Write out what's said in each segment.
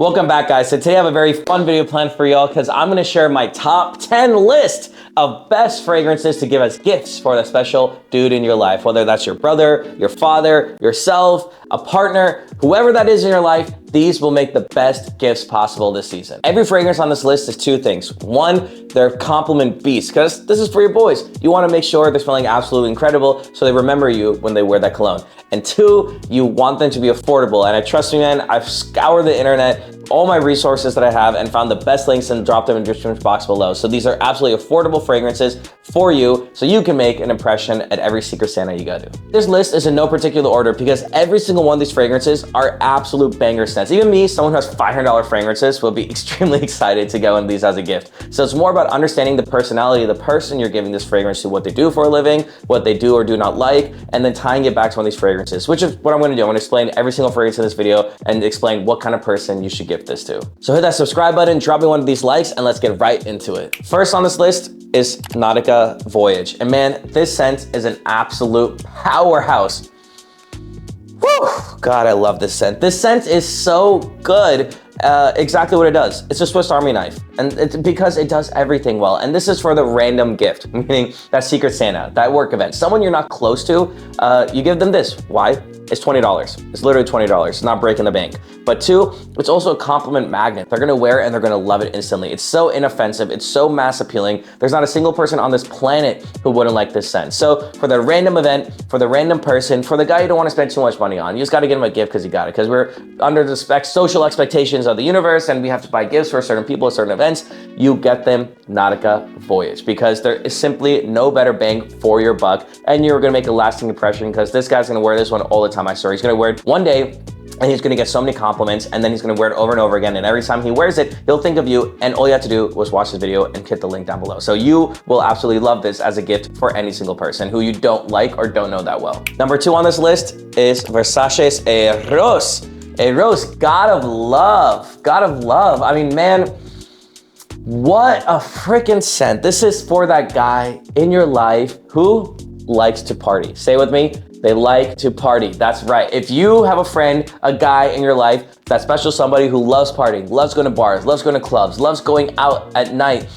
Welcome back, guys. So today I have a very fun video planned for y'all because I'm gonna share my top 10 list of best fragrances to give as gifts for the special dude in your life. Whether that's your brother, your father, yourself, a partner, whoever that is in your life, these will make the best gifts possible this season. Every fragrance on this list is two things. One, they're compliment beasts, because this is for your boys. You wanna make sure they're smelling absolutely incredible so they remember you when they wear that cologne. And two, you want them to be affordable. And trust me, man, I've scoured the internet, all my resources that I have, and found the best links and dropped them in the description box below. So these are absolutely affordable fragrances for you so you can make an impression at every Secret Santa you go to. This list is in no particular order because every single one of these fragrances are absolute banger scents. Even me, someone who has $500 fragrances, will be extremely excited to go in these as a gift. So it's more about understanding the personality of the person you're giving this fragrance to, what they do for a living, what they do or do not like, and then tying it back to one of these fragrances, which is what I'm gonna do. I'm gonna explain every single fragrance in this video and explain what kind of person you should give this to. So hit that subscribe button, drop me one of these likes, and let's get right into it. First on this list is Nautica Voyage. And man, this scent is an absolute powerhouse. Whew, God, I love this scent. This scent is so good. Exactly what it does. It's a Swiss Army knife, and it's because it does everything well. And this is for the random gift, meaning that Secret Santa, that work event, someone you're not close to, you give them this. Why? It's $20. It's literally $20. It's not breaking the bank. But two, it's also a compliment magnet. They're gonna wear it and they're gonna love it instantly. It's so inoffensive. It's so mass appealing. There's not a single person on this planet who wouldn't like this scent. So for the random event, for the random person, for the guy you don't wanna spend too much money on, you just gotta get him a gift because you got it. Because we're under the social expectations of the universe and we have to buy gifts for certain people at certain events. You get them Nautica Voyage because there is simply no better bang for your buck, and you're gonna make a lasting impression because this guy's gonna wear this one all the time. I swear, he's gonna wear it one day and he's gonna get so many compliments, and then he's gonna wear it over and over again, and every time he wears it, he'll think of you, and all you have to do was watch this video and hit the link down below. So you will absolutely love this as a gift for any single person who you don't like or don't know that well. Number two on this list is Versace's Eros. Eros, God of love, God of love. I mean, man, what a freaking scent. This is for that guy in your life who likes to party. Say it with me. They like to party. That's right. If you have a friend, a guy in your life, that special somebody who loves partying, loves going to bars, loves going to clubs, loves going out at night,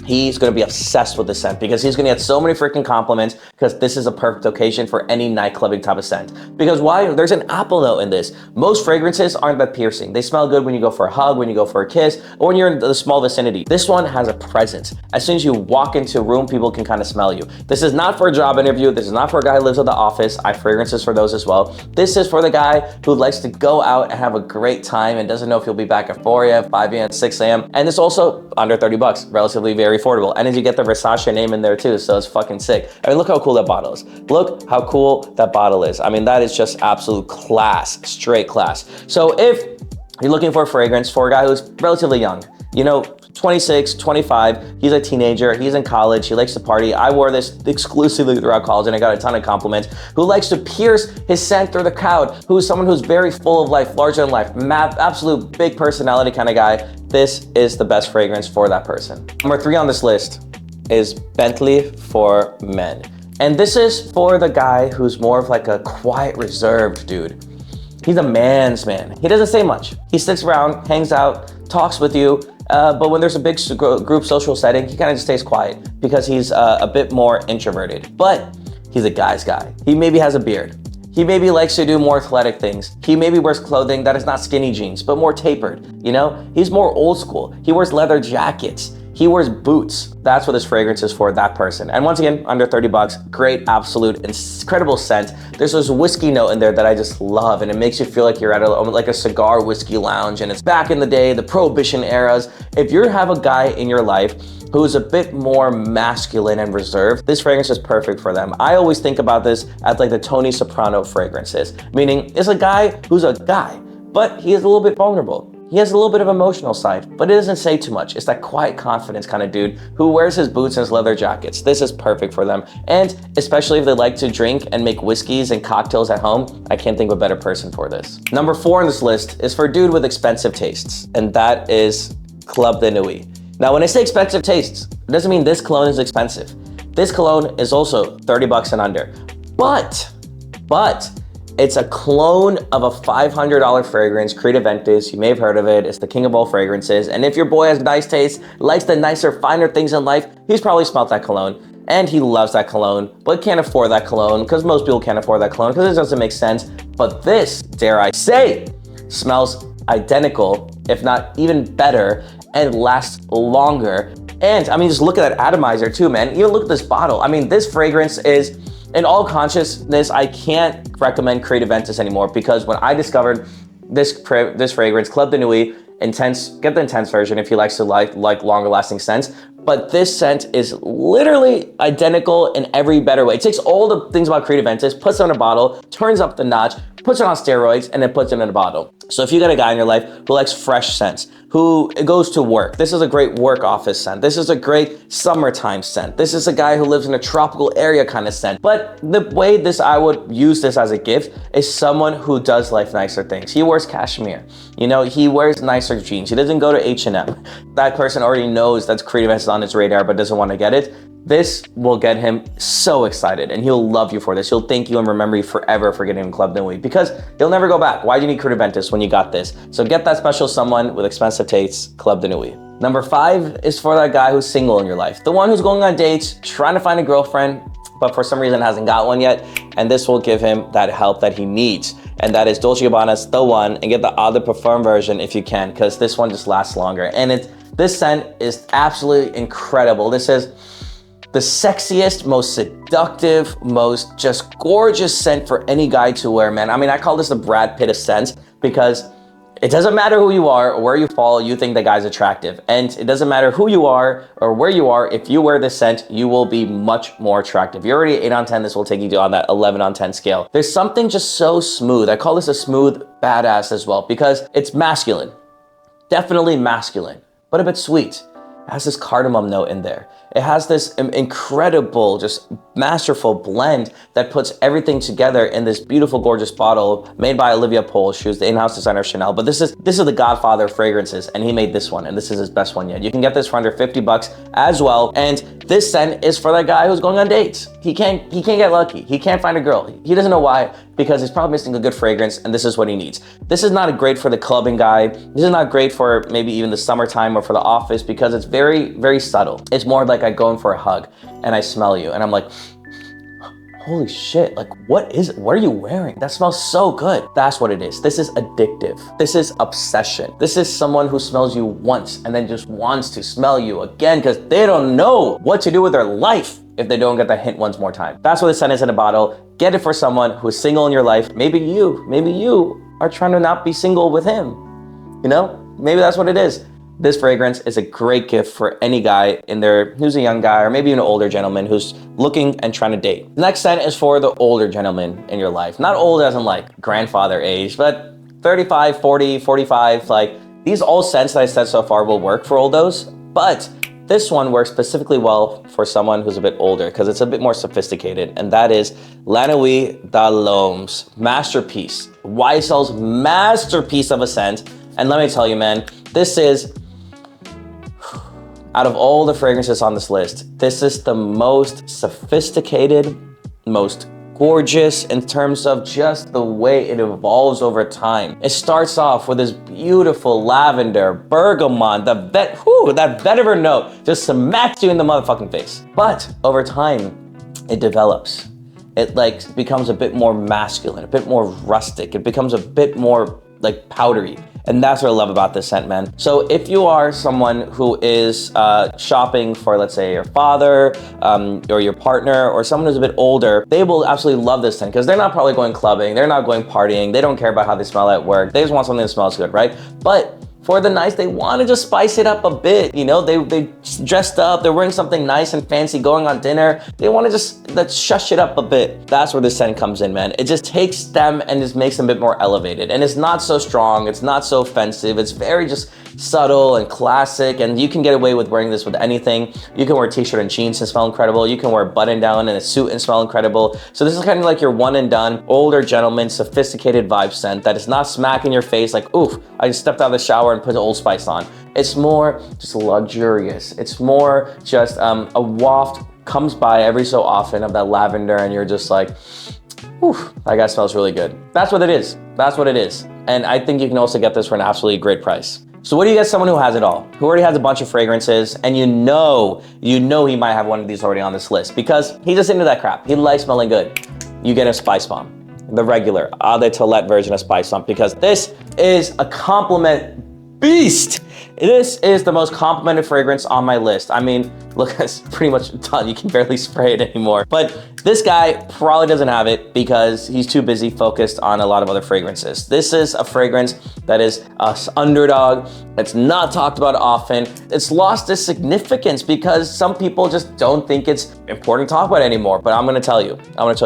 he's gonna be obsessed with this scent because he's gonna get so many freaking compliments because this is a perfect occasion for any nightclubbing type of scent. Because why? There's an apple note in this. Most fragrances aren't that piercing. They smell good when you go for a hug, when you go for a kiss, or when you're in the small vicinity. This one has a presence. As soon as you walk into a room, people can kind of smell you. This is not for a job interview. This is not for a guy who lives at the office. I have fragrances for those as well. This is for the guy who likes to go out and have a great time and doesn't know if he'll be back at 4 a.m., 5 a.m., 6 a.m. And it's also under 30 bucks, relatively very affordable. And as you get the Versace name in there too, so it's fucking sick. I mean, look how cool that bottle is. Look how cool that bottle is. I mean, that is just absolute class, straight class. So if you're looking for a fragrance for a guy who's relatively young, you know, 26, 25, he's a teenager, he's in college, he likes to party. I wore this exclusively throughout college and I got a ton of compliments. Who likes to pierce his scent through the crowd, who's someone who's very full of life, larger than life, absolute big personality kind of guy. This is the best fragrance for that person. Number three on this list is Bentley for Men. And this is for the guy who's more of like a quiet, reserved dude. He's a man's man. He doesn't say much. He sticks around, hangs out, talks with you, but when there's a big group social setting, he kind of just stays quiet because he's a bit more introverted. But he's a guy's guy. He maybe has a beard. He maybe likes to do more athletic things. He maybe wears clothing that is not skinny jeans, but more tapered, you know? He's more old school. He wears leather jackets. He wears boots. That's what this fragrance is for that person. And once again, under 30 bucks, great, absolute, incredible scent. There's this whiskey note in there that I just love, and it makes you feel like you're at like a cigar whiskey lounge, and it's back in the day, the Prohibition eras. If you have a guy in your life who's a bit more masculine and reserved, this fragrance is perfect for them. I always think about this as like the Tony Soprano fragrances, meaning it's a guy who's a guy, but he is a little bit vulnerable. He has a little bit of emotional side, but it doesn't say too much. It's that quiet confidence kind of dude who wears his boots and his leather jackets. This is perfect for them. And especially if they like to drink and make whiskeys and cocktails at home, I can't think of a better person for this. Number four on this list is for a dude with expensive tastes, and that is Club de Nuit. Now, when I say expensive tastes, it doesn't mean this cologne is expensive. This cologne is also 30 bucks and under. But It's a clone of a $500 fragrance, Creed Aventus. You may have heard of it. It's the king of all fragrances. And if your boy has nice taste, likes the nicer, finer things in life, he's probably smelled that cologne. And he loves that cologne, but can't afford that cologne because most people can't afford that cologne because it doesn't make sense. But this, dare I say, smells identical, if not even better, and lasts longer. And I mean, just look at that atomizer too, man. You look at this bottle. I mean, this fragrance is, in all consciousness, I can't recommend Creed Aventus anymore because when I discovered this fragrance, Club de Nuit Intense, get the intense version if you like to like longer lasting scents. But this scent is literally identical in every better way. It takes all the things about Creed Aventus, puts it in a bottle, turns up the notch, puts it on steroids, and then puts it in a bottle. So if you got a guy in your life who likes fresh scents, who goes to work, this is a great work office scent. This is a great summertime scent. This is a guy who lives in a tropical area kind of scent. But the way I would use this as a gift is someone who does like nicer things. He wears cashmere. You know, he wears nicer jeans. He doesn't go to H&M. That person already knows that Creed Aventus is on his radar but doesn't want to get it. This will get him so excited and he'll love you for this. He'll thank you and remember you forever for getting him Club de Nuit because he'll never go back. Why do you need Creed Aventus when you got this? So get that special someone with expensive tastes, Club de Nuit. Number 5 is for that guy who's single in your life. The one who's going on dates, trying to find a girlfriend, but for some reason hasn't got one yet. And this will give him that help that he needs. And that is Dolce & Gabbana's The One, and get the Eau de Parfum version if you can, because this one just lasts longer. And this scent is absolutely incredible. This is the sexiest, most seductive, most just gorgeous scent for any guy to wear, man. I mean, I call this the Brad Pitt of scents because it doesn't matter who you are or where you fall, you think the guy's attractive. And it doesn't matter who you are or where you are, if you wear this scent, you will be much more attractive. You're already 8 on 10, this will take you on that 11 on 10 scale. There's something just so smooth. I call this a smooth badass as well because it's masculine, definitely masculine, but a bit sweet. It has this cardamom note in there. It has this incredible, just masterful blend that puts everything together in this beautiful, gorgeous bottle made by Olivia Pohl. She was the in-house designer of Chanel, but this is the godfather of fragrances, and he made this one, and this is his best one yet. You can get this for under 50 bucks as well, and this scent is for that guy who's going on dates. He can't get lucky. He can't find a girl. He doesn't know why, because he's probably missing a good fragrance, and this is what he needs. This is not great for the clubbing guy. This is not great for maybe even the summertime or for the office because it's very, very subtle. It's more like I go in for a hug and I smell you and I'm like, holy shit, like what is it? What are you wearing? That smells so good. That's what it is. This is addictive. This is obsession. This is someone who smells you once and then just wants to smell you again because they don't know what to do with their life if they don't get that hint once more time. That's what the scent is in a bottle. Get it for someone who is single in your life. Maybe you are trying to not be single with him. You know, maybe that's what it is. This fragrance is a great gift for any guy in there who's a young guy or maybe an older gentleman who's looking and trying to date. The next scent is for the older gentleman in your life. Not old as in like grandfather age, but 35, 40, 45, like these all scents that I said so far will work for oldos, but this one works specifically well for someone who's a bit older because it's a bit more sophisticated, and that is La Nuit d'Alom's masterpiece. YSL's masterpiece of a scent. And let me tell you, man, this is, out of all the fragrances on this list, this is the most sophisticated, most gorgeous in terms of just the way it evolves over time. It starts off with this beautiful lavender, bergamot, that vetiver note just smacks you in the motherfucking face. But over time, it develops. It like becomes a bit more masculine, a bit more rustic. It becomes a bit more like powdery. And that's what I love about this scent, man. So if you are someone who is shopping for, let's say, your father or your partner or someone who's a bit older, they will absolutely love this scent because they're not probably going clubbing, they're not going partying, they don't care about how they smell at work, they just want something that smells good, right? But for the nights, they want to just spice it up a bit. You know, they dressed up, they're wearing something nice and fancy, going on dinner. They want to just let's shush it up a bit. That's where this scent comes in, man. It just takes them and just makes them a bit more elevated. And it's not so strong, it's not so offensive. It's very just subtle and classic, and you can get away with wearing this with anything. You can wear a t-shirt and jeans and smell incredible. You can wear a button down and a suit and smell incredible. So this is kind of like your one and done, older gentleman, sophisticated vibe scent that is not smacking your face like, oof, I just stepped out of the shower and put Old Spice on. It's more just luxurious. It's more just a waft comes by every so often of that lavender and you're just like, Whew, that guy smells really good. That's what it is. That's what it is. And I think you can also get this for an absolutely great price. So what do you get someone who has it all, who already has a bunch of fragrances, and you know he might have one of these already on this list because he's just into that crap. He likes smelling good. You get a Spice Bomb, the regular Eau de Toilette version of Spice Bomb, because this is a compliment beast. This is the most complimented fragrance on my list. I mean, look, it's pretty much done. You can barely spray it anymore. But this guy probably doesn't have it because he's too busy focused on a lot of other fragrances. This is a fragrance that is an underdog. It's not talked about often. It's lost its significance because some people just don't think it's important to talk about anymore. But I'm gonna tell you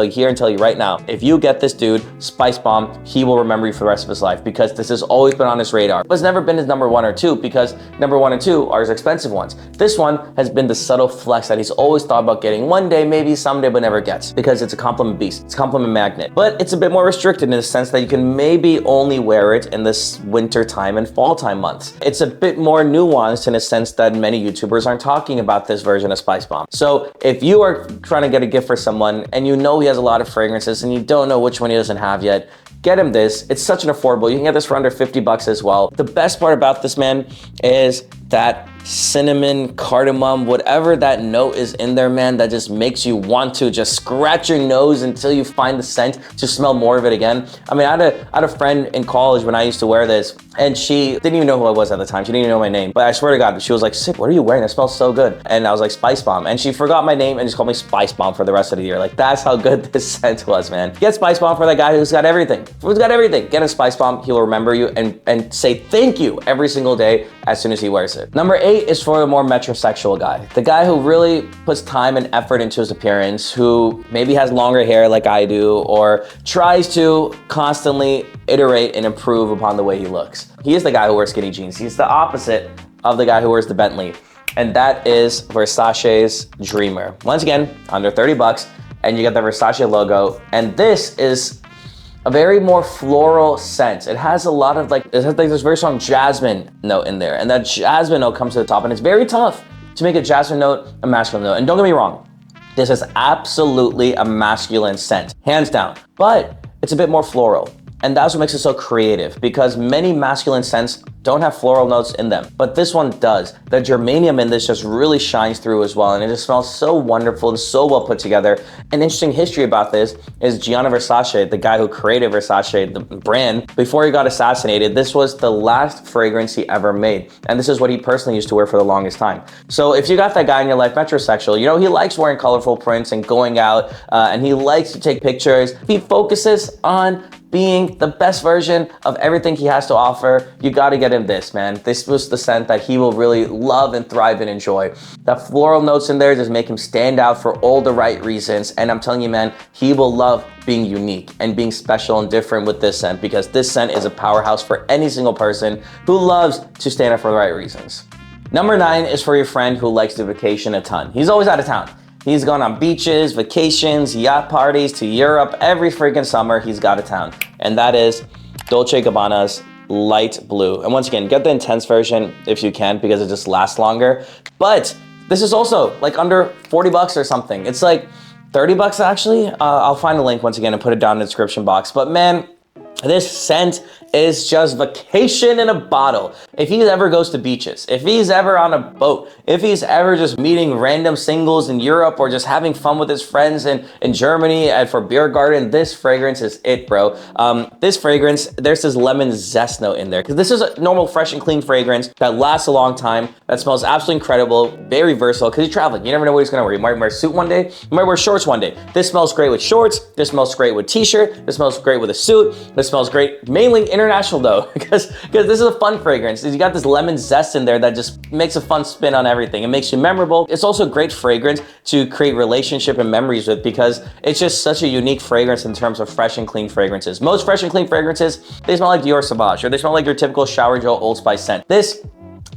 here and tell you right now, if you get this dude, Spice Bomb, he will remember you for the rest of his life because this has always been on his radar. But it's never been his number 1 or 2 because number 1 and 2 are his expensive ones. This one has been the subtle flex that he's always thought about getting one day, maybe someday, but never gets because it's a compliment beast. It's a compliment magnet. But it's a bit more restricted in the sense that you can maybe only wear it in this winter time and fall time months. It's a bit more nuanced in a sense that many YouTubers aren't talking about this version of Spice Bomb. So if you are trying to get a gift for someone and you know he has a lot of fragrances and you don't know which one he doesn't have yet, get him this. It's such an affordable. You can get this for under 50 bucks as well. The best part about this, man, is that cinnamon, cardamom, whatever that note is in there, man, that just makes you want to just scratch your nose until you find the scent to smell more of it again. I mean, I had a friend in college when I used to wear this, and she didn't even know who I was at the time. She didn't even know my name, but I swear to God, she was like, "Sick, what are you wearing? It smells so good." And I was like, "Spice Bomb." And she forgot my name and just called me Spice Bomb for the rest of the year. Like, that's how good this scent was, man. Get Spice Bomb for that guy who's got everything. Who's got everything. Get a Spice Bomb. He will remember you and say thank you every single day as soon as he wears it. Number 8 is for the more metrosexual guy. The guy who really puts time and effort into his appearance, who maybe has longer hair like I do, or tries to constantly iterate and improve upon the way he looks. He is the guy who wears skinny jeans. He's the opposite of the guy who wears the Bentley. And that is Versace's Dreamer. Once again, under 30 bucks, and you get the Versace logo. And this is a very more floral scent. It has a lot of this very strong jasmine note in there. And that jasmine note comes to the top, and it's very tough to make a jasmine note a masculine note. And don't get me wrong, this is absolutely a masculine scent, hands down. But it's a bit more floral. And that's what makes it so creative, because many masculine scents don't have floral notes in them, but this one does. The germanium in this just really shines through as well, and it just smells so wonderful and so well put together. An interesting history about this is Gianni Versace, the guy who created Versace, the brand, before he got assassinated, this was the last fragrance he ever made. And this is what he personally used to wear for the longest time. So if you got that guy in your life, metrosexual, you know, he likes wearing colorful prints and going out, and he likes to take pictures. He focuses on being the best version of everything he has to offer. You gotta get him this, man. This was the scent that he will really love and thrive and enjoy. The floral notes in there just make him stand out for all the right reasons. And I'm telling you, man, he will love being unique and being special and different with this scent, because this scent is a powerhouse for any single person who loves to stand out for the right reasons. Number 9 is for your friend who likes to vacation a ton. He's always out of town. He's gone on beaches, vacations, yacht parties to Europe. Every freaking summer, he's got a town. And that is Dolce & Gabbana's Light Blue. And once again, get the intense version if you can, because it just lasts longer. But this is also like under 40 bucks or something. It's like 30 bucks actually. I'll find a link once again and put it down in the description box. But man, this scent is just vacation in a bottle. If he ever goes to beaches, if he's ever on a boat, if he's ever just meeting random singles in Europe or just having fun with his friends in Germany and for beer garden, this fragrance is it, bro. This fragrance, there's this lemon zest note in there, because this is a normal fresh and clean fragrance that lasts a long time, that smells absolutely incredible, very versatile, because he's traveling. You never know what he's gonna wear. You might wear a suit one day, you might wear shorts one day. This smells great with shorts, this smells great with t-shirt, this smells great with a suit, this smells great, mainly international though, because this is a fun fragrance. You got this lemon zest in there that just makes a fun spin on everything. It makes you memorable. It's also a great fragrance to create relationship and memories with, because it's just such a unique fragrance in terms of fresh and clean fragrances. Most fresh and clean fragrances, they smell like Dior Sauvage, or they smell like your typical shower gel Old Spice scent. This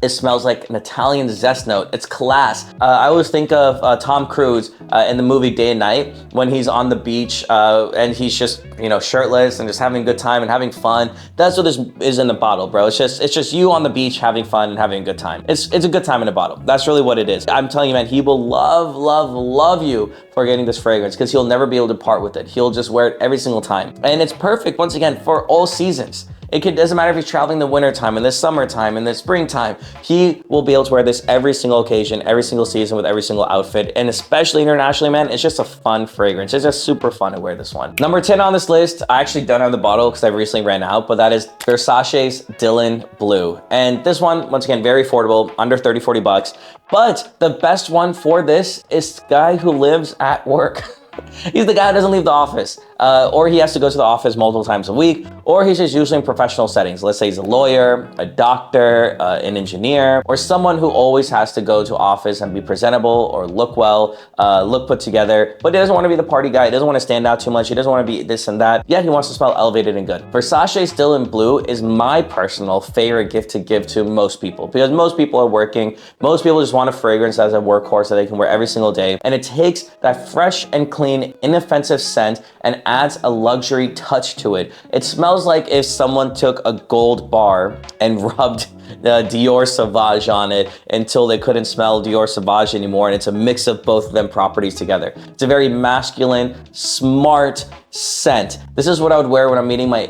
It smells like an Italian zest note. It's class. I always think of Tom Cruise in the movie Day and Night when he's on the beach and he's just, you know, shirtless and just having a good time and having fun. That's what this is in the bottle, bro. It's just you on the beach having fun and having a good time. It's a good time in a bottle. That's really what it is. I'm telling you, man, he will love, love, love you for getting this fragrance because he'll never be able to part with it. He'll just wear it every single time. And it's perfect, once again, for all seasons. It doesn't matter if he's traveling in the wintertime, in the summertime, in the springtime. He will be able to wear this every single occasion, every single season with every single outfit. And especially internationally, man, it's just a fun fragrance. It's just super fun to wear this one. Number 10 on this list, I actually don't have the bottle because I recently ran out, but that is Versace's Dylan Blue. And this one, once again, very affordable, under 30, 40 bucks. But the best one for this is the guy who lives at work. He's the guy who doesn't leave the office, or he has to go to the office multiple times a week, or he's just usually in professional settings. Let's say he's a lawyer, a doctor, an engineer, or someone who always has to go to office and be presentable or look well, look put together, but he doesn't want to be the party guy. He doesn't want to stand out too much. He doesn't want to be this and that. Yet he wants to smell elevated and good. Versace's Dylan Blue is my personal favorite gift to give to most people because most people are working. Most people just want a fragrance as a workhorse that they can wear every single day. And it takes that fresh and clean, inoffensive scent and adds a luxury touch to it. It smells like if someone took a gold bar and rubbed Dior Sauvage on it until they couldn't smell Dior Sauvage anymore, and it's a mix of both of them properties together. It's a very masculine, smart scent. This is what I would wear when I'm meeting my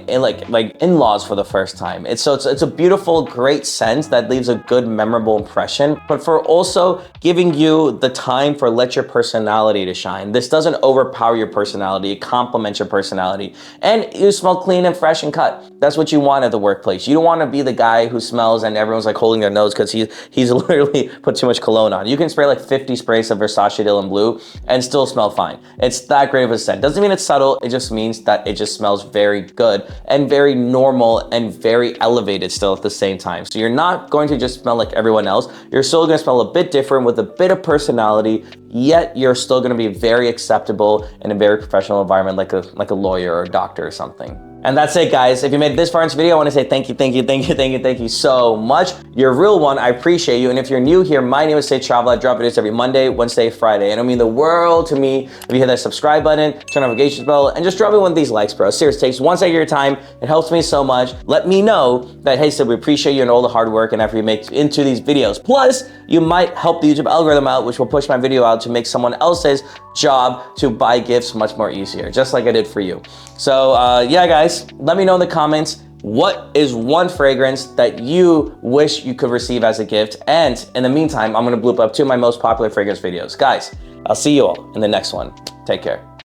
in-laws for the first time. It's a beautiful, great scent that leaves a good, memorable impression, but for also giving you the time for let your personality to shine. This doesn't overpower your personality, it complements your personality. And you smell clean and fresh and cut. That's what you want at the workplace. You don't want to be the guy who smells and everyone's like holding their nose because he's literally put too much cologne on. You can spray like 50 sprays of Versace Dylan Blue and still smell fine. It's that great of a scent. Doesn't mean it's subtle, it just means that it just smells very good and very normal and very elevated still at the same time. So you're not going to just smell like everyone else. You're still going to smell a bit different with a bit of personality, yet you're still going to be very acceptable in a very professional environment like a lawyer or a doctor or something. And that's it, guys. If you made it this far in this video, I want to say thank you so much. You're a real one. I appreciate you. And if you're new here, my name is Say Travel. I drop videos every Monday, Wednesday, Friday. And it would mean the world to me if you hit that subscribe button, turn on notifications bell, and just drop me one of these likes, bro. Seriously, it takes 1 second of your time. It helps me so much. Let me know that, hey, Sid, we appreciate you and all the hard work and effort you make into these videos. Plus, you might help the YouTube algorithm out, which will push my video out to make someone else's job to buy gifts much more easier, just like I did for you. So yeah, guys, let me know in the comments, what is one fragrance that you wish you could receive as a gift? And in the meantime, I'm gonna bloop up 2 of my most popular fragrance videos. Guys, I'll see you all in the next one. Take care.